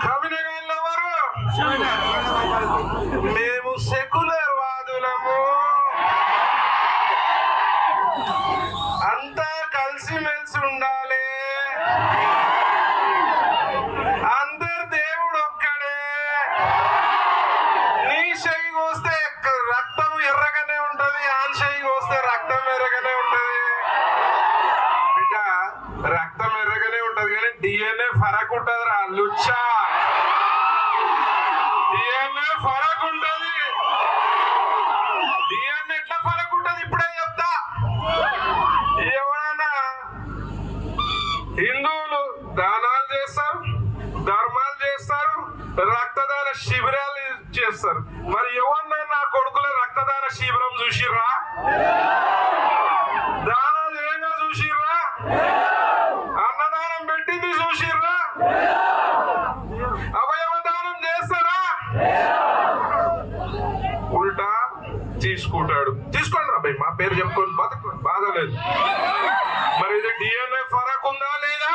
కవినగాళ్ళు ఎవరు? మేము సెక్యులర్ వాదులము. అంతా కలిసిమెలిసి ఉండాలి. అందరు దేవుడు ఒక్కడే. నీ చెయ్యి కోస్తే రక్తం ఎర్రగానే ఉంటది, ఆన్ చెయ్యి కోస్తే రక్తం ఎర్రగానే ఉంటది. బిడ్డ రక్తం ఎర్రగానే ఉంటది కానీ డిఎన్ఏ ఫరక్ ఉంటది రా లుచ్చా. డిఎన్ఏ ఫరక్ ఉంటది. డిఎన్ఏ ఎట్లా ఫరక్ ఉంటది ఇప్పుడే చెప్తా. ఎవరైనా హిందువులు దానాలు చేస్తారు, ధర్మాలు చేస్తారు, రక్తదాన శిబిరాలు చేస్తారు. మరి ఎవరన్నా నా కొడుకుల రక్తదాన శిబిరం చూసిర్రా? దానాలు ఏంగా చూసిర్రా? అన్నదానం పెట్టింది చూసిర్రా? అవయవ దానం చేస్తారా? ఉల్టా తీసుకుంటాడు. తీసుకోండి రా భయ్, మా పేరు చెప్పుకొని బతకండి, బాధ లేదు. మరి ఇది డిఎన్ఏ ఫరక్ ఉందా లేదా?